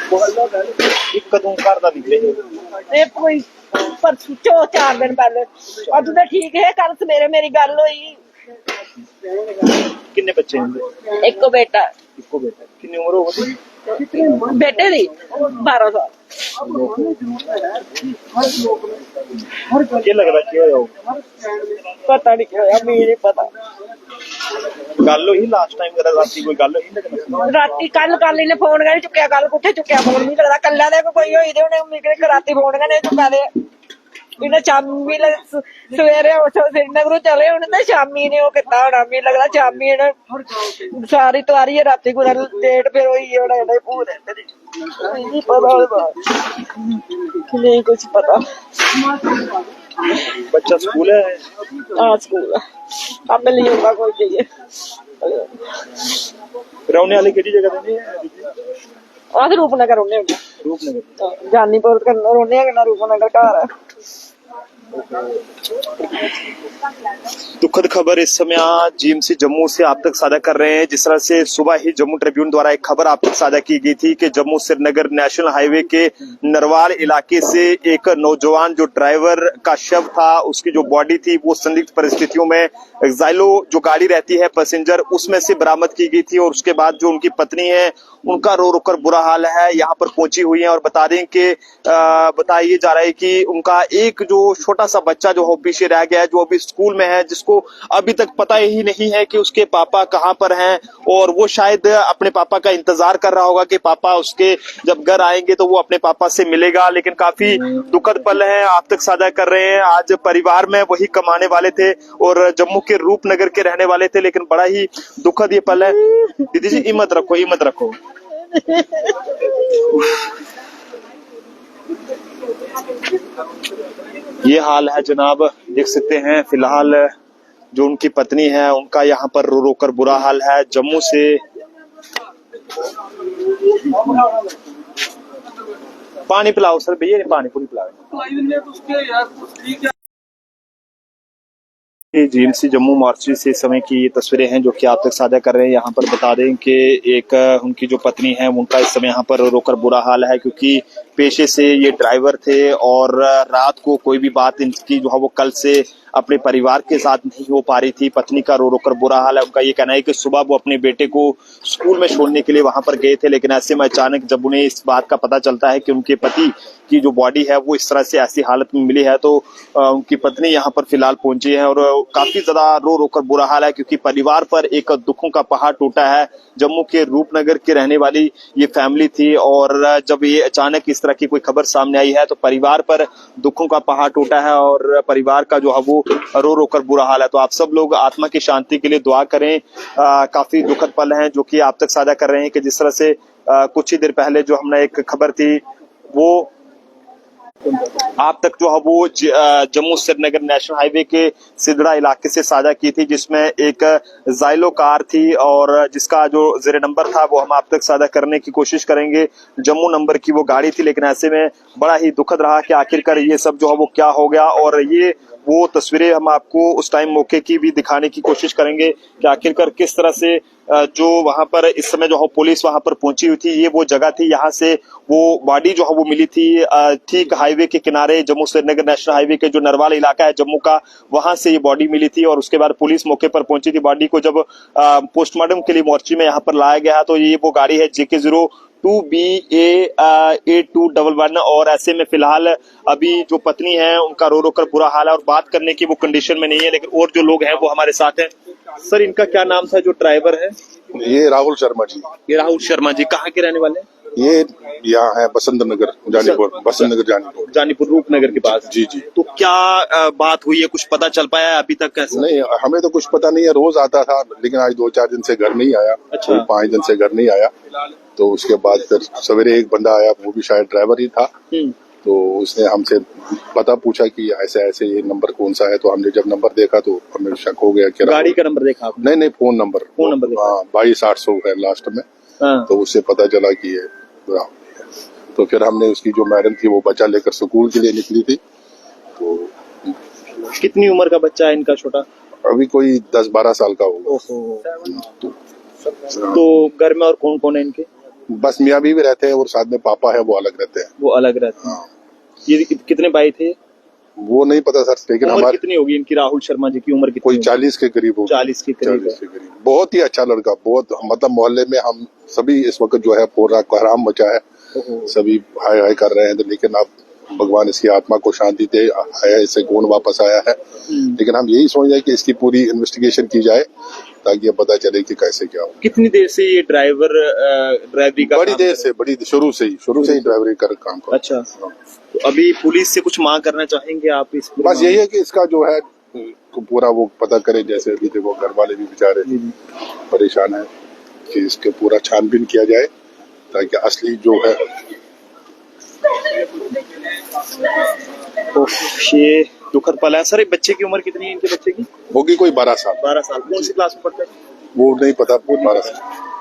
एक कदों घर दा निकले ये कोई परसों 4 दिन पहले अज तो ठीक है। कल सवेरे मेरी गल हुई। किन्ने बच्चे हैं? एक बेटा इको बेटा। कितनी उम्र होगी? बेटे दी 12 साल। क्या लगदा क्या होया? पता नहीं क्या होया, मैं नहीं पता। गल हुई लास्ट टाइम कदा राती कोई गल हुई? राती कल इन्हें फोन नहीं चुकया, कल कुत्थे चुकया फोन? नहीं लगता कल्ला दे कोई होई दे उन्हें मिले राती फोन नहीं चुका दे। इन्हें शामी सवेरे श्रीनगर चले उन्हें तो शामी ने वो किता होना। मी लगता शामी इन्हें सारी तवारी है राती कुछ लेट फिर हुई होना पूरे नहीं पता नहीं कुछ पता। बच्चा स्कूल है? हाँ स्कूल है। अब नहीं होगा कोई चाहिए। रहने वाले केड़ी जगह दे ने? आध रूपनगर रोने रूपनगर। जानीपुर रोने रूपनगर घर है। दुखद खबर इस समय जीएमसी जम्मू से आप तक साझा कर रहे हैं। जिस तरह से सुबह ही जम्मू ट्रिब्यून द्वारा एक खबर आप तक साझा की गई थी कि जम्मू श्रीनगर नेशनल हाईवे के नरवाल इलाके से एक नौजवान जो ड्राइवर का शव था, उसकी जो बॉडी थी वो संदिग्ध परिस्थितियों में ज़ाइलो जो गाड़ी रहती है पैसेंजर उसमें से बरामद की गई थी। और उसके बाद जो उनकी पत्नी है उनका रो रो कर बुरा हाल है, यहाँ पर पहुंची हुई है। और बता दें कि बताइए जा रहा है कि उनका एक जो छोटा सा बच्चा जो पीछे रह गया है, जो अभी स्कूल में है, जिसको अभी तक पता ही नहीं है कि उसके पापा कहाँ पर हैं। और वो शायद अपने पापा का इंतजार कर रहा होगा कि पापा उसके जब घर आएंगे तो वो अपने पापा से मिलेगा। लेकिन काफी दुखद पल है आप तक साझा कर रहे हैं। आज परिवार में वही कमाने वाले थे और जम्मू के रूपनगर के रहने वाले थे, लेकिन बड़ा ही दुखद ये पल है। दीदी जी हिम्मत रखो, हिम्मत रखो। ये हाल है जनाब, देख सकते हैं। फिलहाल जो उनकी पत्नी है उनका यहाँ पर रो रो कर बुरा हाल है। जम्मू से पानी पिलाओ सर, भैया पानी पूरी पिलाओ। जीएमसी जम्मू मार्चरी से इस समय की ये तस्वीरें हैं जो कि आप तक साझा कर रहे हैं। यहाँ पर बता दें कि एक उनकी जो पत्नी है उनका इस समय यहाँ पर रोकर बुरा हाल है, क्योंकि पेशे से ये ड्राइवर थे और रात को कोई भी बात इनकी जो है वो कल से अपने परिवार के साथ नहीं हो पा रही थी। पत्नी का रो रो कर बुरा हाल है। उनका ये कहना है कि सुबह वो अपने बेटे को स्कूल में छोड़ने के लिए वहां पर गए थे, लेकिन ऐसे में अचानक जब उन्हें इस बात का पता चलता है कि उनके पति की जो बॉडी है वो इस तरह से ऐसी हालत में मिली है, तो उनकी पत्नी यहाँ पर फिलहाल पहुंची है और काफी ज्यादा रो रो कर बुरा हाल है, क्योंकि परिवार पर एक दुखों का पहाड़ टूटा है। जम्मू के रूपनगर के रहने वाली ये फैमिली थी और जब ये अचानक इस तरह की कोई खबर सामने आई है तो परिवार पर दुखों का पहाड़ टूटा है और परिवार का जो है वो रो रो कर बुरा हाल है। तो आप सब लोग आत्मा की शांति के लिए दुआ करें। काफी दुखद पल हैं जो कि आप तक साझा कर रहे हैं कि जिस तरह से कुछ ही देर पहले जो हमने एक खबर थी वो आप तक जो है वो जम्मू श्रीनगर नेशनल हाईवे के सिदड़ा इलाके से साझा की थी, जिसमें एक ज़ाइलो कार थी और जिसका जो ज़ेरे नंबर था वो हम आप तक साझा करने की कोशिश करेंगे। जम्मू नंबर की वो गाड़ी थी, लेकिन ऐसे में बड़ा ही दुखद रहा कि आखिरकार ये सब जो है वो क्या हो गया। और ये वो तस्वीरें हम आपको उस टाइम मौके की भी दिखाने की कोशिश करेंगे कि आखिरकार किस तरह से जो वहां पर इस समय जो है पुलिस वहां पर पहुंची हुई थी। ये वो जगह थी, यहाँ से वो बॉडी जो है वो मिली थी ठीक हाईवे के किनारे, जम्मू श्रीनगर नेशनल हाईवे के जो नरवाल इलाका है जम्मू का, वहां से ये बॉडी मिली थी। और उसके बाद पुलिस मौके पर पहुंची थी। बॉडी को जब पोस्टमार्टम के लिए मोर्चरी में यहाँ पर लाया गया तो ये वो गाड़ी है JK02BA8211 और ऐसे में फिलहाल अभी जो पत्नी है उनका रो रो कर बुरा हाल है और बात करने की वो कंडीशन में नहीं है, लेकिन और जो लोग हैं वो हमारे साथ हैं। सर इनका क्या नाम था जो ड्राइवर है? ये राहुल शर्मा जी। ये राहुल शर्मा जी कहाँ के रहने वाले हैं? ये यहाँ है बसंत नगर जानीपुर, बसंत नगर जानीपुर रूपनगर के पास। जी जी। तो क्या बात हुई है, कुछ पता चल पाया है अभी तक? कैसे? नहीं, हमें तो कुछ पता नहीं है। रोज आता था लेकिन आज 2-4 दिन से घर नहीं आया। अच्छा। 5 दिन से घर नहीं आया। तो उसके बाद फिर सवेरे एक बंदा आया, वो भी शायद ड्राइवर ही था। तो उसने हमसे पता पूछा कि ऐसे ऐसे ये नंबर कौन सा है। तो हमने जब नंबर देखा तो हमें शक हो गया कि गाड़ी का नंबर देखा? नहीं, फोन नंबर। हाँ, 22-800 है लास्ट में। तो उससे पता चला कि ये तो फिर हमने उसकी जो मैडम थी वो बच्चा लेकर स्कूल के लिए निकली थी। तो कितनी उम्र का बच्चा है इनका? छोटा अभी कोई 10-12 साल का होगा। तो घर में और कौन कौन है इनके? बस मियाँ बीवी रहते हैं और साथ में पापा है, वो अलग रहते हैं। वो अलग रहते हैं। ये कितने भाई थे? वो नहीं पता सर, लेकिन उम्र हमारे कितनी होगी इनकी? राहुल शर्मा जी की उम्र कितनी कोई होगी? 40 के करीब होगी। 40 के करीब 40 के करीब। बहुत ही अच्छा लड़का, बहुत, मतलब मोहल्ले में हम सभी इस वक्त जो है पूरा कोहराम मचा है, सभी हाय हाय कर रहे हैं। लेकिन अब भगवान इसकी आत्मा को शांति दे, आया इससे गुण वापस आया है। लेकिन हम यही सोच रहे हैं कि इसकी पूरी इन्वेस्टिगेशन की जाए ताकि ये पता चले कि कैसे क्या हो। कितनी देर से ये ड्राइवरी का बड़ी काम देर कर से, बड़ी शुरू से ही ड्राइवरी कर काम कर। अच्छा, तो अभी पुलिस से कुछ मांग करना चाहेंगे आप इस पूरे बस यही है कि इसका जो है पूरा वो पता करे। जैसे अभी देखो घर वाले भी बेचारे परेशान है कि इसके पूरा छानबीन किया जाए ताकि असली जो है। ये दुखद पल है सर। एक बच्चे की उम्र कितनी है इनके बच्चे की? होगी कोई 12 साल। 12 साल। कौन सी क्लास में पढ़ते हैं? वो नहीं पता।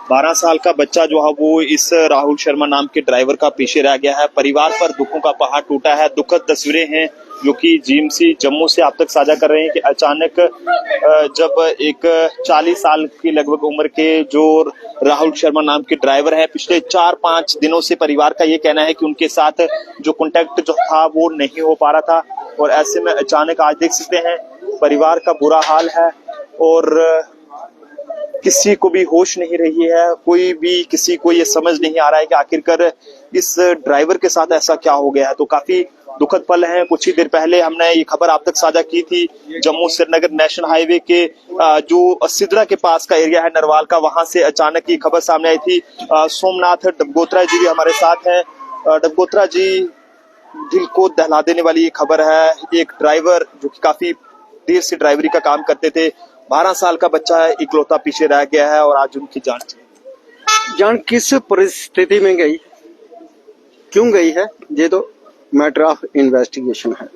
12 साल का बच्चा जो है वो इस राहुल शर्मा नाम के ड्राइवर का पीछे रह गया है। परिवार पर दुखों का पहाड़ टूटा है। दुखद तस्वीरें हैं जो कि जीएमसी जम्मू से आप तक साझा कर रहे हैं कि अचानक जब एक 40 साल की लगभग उम्र के जो राहुल शर्मा नाम के ड्राइवर है, पिछले 4-5 दिनों से परिवार का ये कहना है कि उनके साथ जो कांटेक्ट जो था वो नहीं हो पा रहा था, और ऐसे में अचानक आज देख सकते हैं परिवार का बुरा हाल है और किसी को भी होश नहीं रही है। कोई भी किसी को ये समझ नहीं आ रहा है कि आखिरकार इस ड्राइवर के साथ ऐसा क्या हो गया है। तो काफी दुखद पल है। कुछ ही देर पहले हमने ये खबर आप तक साझा की थी, जम्मू श्रीनगर नेशनल हाईवे के जो सिदरा के पास का एरिया है नरवाल का, वहां से अचानक ये खबर सामने आई थी। सोमनाथ डबगोत्रा जी भी हमारे साथ हैं। डबगोत्रा जी, दिल को दहला देने वाली ये खबर है। एक ड्राइवर जो कि काफी देर से ड्राइवरी का काम करते थे, 12 साल का बच्चा इकलौता पीछे रह गया है और आज उनकी जान किस परिस्थिति में गई, क्यों गई है, ये तो मैटर ऑफ इन्वेस्टिगेशन है।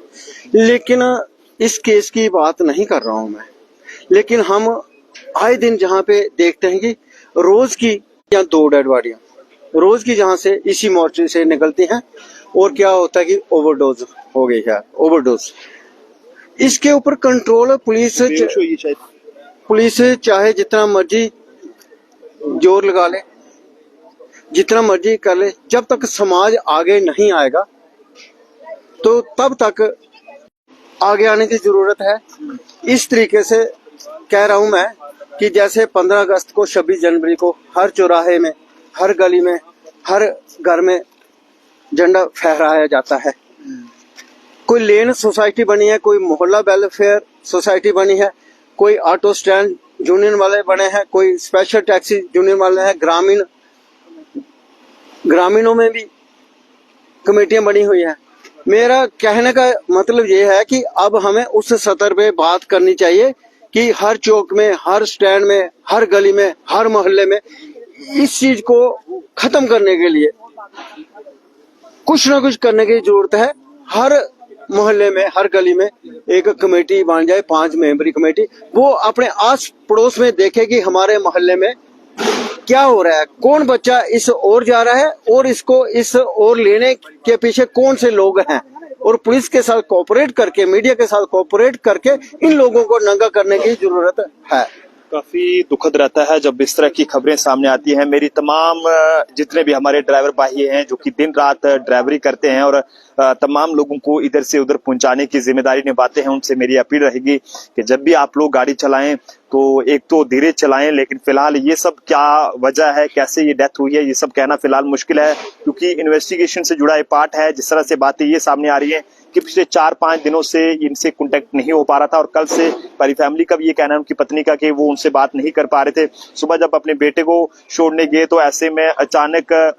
लेकिन इस केस की बात नहीं कर रहा हूं मैं, लेकिन हम आए दिन जहां पे देखते हैं कि रोज की या 2 डेड बॉडियां रोज की जहां से इसी मोर्चरी से निकलती हैं, और क्या होता है कि ओवरडोज हो गई है, ओवरडोज। इसके ऊपर कंट्रोल पुलिस चाहे जितना मर्जी जोर लगा ले, जितना मर्जी कर ले, जब तक समाज आगे नहीं आएगा तो तब तक आगे आने की जरूरत है। इस तरीके से कह रहा हूं मैं कि जैसे 15 अगस्त को, 26 जनवरी को हर चौराहे में, हर गली में, हर घर में झंडा फहराया जाता है। कोई लेन सोसाइटी बनी है, कोई मोहल्ला वेलफेयर सोसाइटी बनी है, कोई ऑटो स्टैंड यूनियन वाले बने हैं, कोई स्पेशल टैक्सी यूनियन वाले हैं, ग्रामीणों में भी कमेटियां बनी हुई है। मेरा कहने का मतलब ये है कि अब हमें उस सतर पे बात करनी चाहिए कि हर चौक में, हर स्टैंड में, हर गली में, हर मोहल्ले में इस चीज को खत्म करने के लिए कुछ ना कुछ करने की जरूरत है। हर मोहल्ले में, हर गली में एक कमेटी बन जाए, 5 मेंबरी कमेटी। वो अपने आस पड़ोस में देखे कि हमारे मोहल्ले में क्या हो रहा है, कौन बच्चा इस ओर जा रहा है और इसको इस ओर लेने के पीछे कौन से लोग हैं, और पुलिस के साथ कोऑपरेट करके, मीडिया के साथ कोऑपरेट करके इन लोगों को नंगा करने की जरूरत है। काफी दुखद रहता है जब इस तरह की खबरें सामने आती हैं। मेरी तमाम जितने भी हमारे ड्राइवर भाई हैं जो कि दिन रात ड्राइवरी करते हैं और तमाम लोगों को इधर से उधर पहुंचाने की जिम्मेदारी निभाते हैं, उनसे मेरी अपील रहेगी कि जब भी आप लोग गाड़ी चलाएं तो एक तो धीरे चलाएं। लेकिन फिलहाल ये सब क्या वजह है, कैसे ये डेथ हुई है, ये सब कहना फिलहाल मुश्किल है, क्योंकि इन्वेस्टिगेशन से जुड़ा एक पार्ट है। जिस तरह से बातें ये सामने आ रही है कि पिछले 4-5 दिनों से इनसे कांटेक्ट नहीं हो पा रहा था, और कल से परी फैमिली का भी ये कहना है, उनकी पत्नी का, कि वो उनसे बात नहीं कर पा रहे थे। सुबह जब अपने बेटे को छोड़ने गए तो ऐसे में अचानक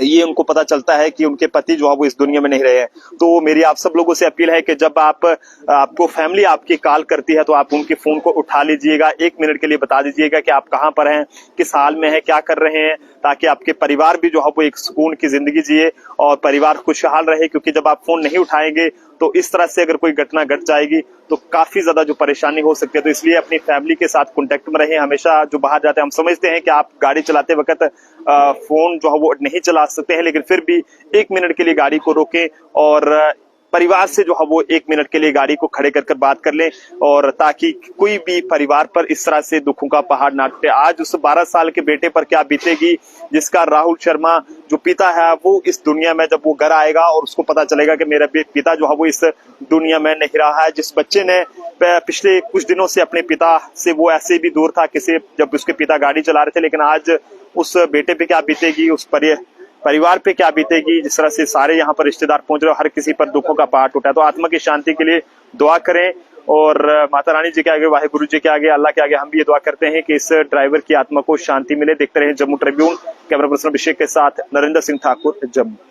ये उनको पता चलता है कि उनके पति जो है वो इस दुनिया में नहीं रहे हैं। तो मेरी आप सब लोगों से अपील है कि जब आपको फैमिली आपकी कॉल करती है तो आप उनके फोन को उठा लीजिएगा, 1 मिनट के लिए बता दीजिएगा कि आप कहाँ पर हैं, किस हाल में है, क्या कर रहे हैं, ताकि आपके परिवार भी जो है वो एक सुकून की जिंदगी जिए और परिवार खुशहाल रहे। क्योंकि जब आप फोन नहीं उठाएंगे तो इस तरह से अगर कोई घटना घट जाएगी तो काफी ज्यादा जो परेशानी हो सकती है। तो इसलिए अपनी फैमिली के साथ कांटेक्ट में रहें हमेशा। जो बाहर जाते हैं, हम समझते हैं कि आप गाड़ी चलाते वक्त फोन जो है वो नहीं चला सकते हैं, लेकिन फिर भी 1 मिनट के लिए गाड़ी को रोकें और परिवार से जो है वो 1 मिनट के लिए गाड़ी को खड़े कर बात कर लें, और ताकि कोई भी परिवार पर इस तरह से दुखों का पहाड़ ना टूटे। आज उस 12 साल के बेटे पर क्या बीतेगी, जिसका राहुल शर्मा जो पिता है वो इस दुनिया में, जब वो घर आएगा और उसको पता चलेगा कि मेरा पिता जो है वो इस दुनिया में नहीं रहा है। जिस बच्चे ने पिछले कुछ दिनों से अपने पिता से वो ऐसे भी दूर था किसी, जब उसके पिता गाड़ी चला रहे थे, लेकिन आज उस बेटे पे क्या बीतेगी, उस परिवार पे क्या बीतेगी। जिस तरह से सारे यहाँ पर रिश्तेदार पहुंच रहे, हर किसी पर दुखों का पहाड़ टूटा है। तो आत्मा की शांति के लिए दुआ करें, और माता रानी जी के आगे, वाहिगुरु जी के आगे, अल्लाह के आगे हम भी ये दुआ करते हैं कि इस ड्राइवर की आत्मा को शांति मिले। देखते रहे जम्मू ट्रिब्यून। कैमरा पर्सन अभिषेक के साथ नरेंद्र सिंह ठाकुर, जम्मू।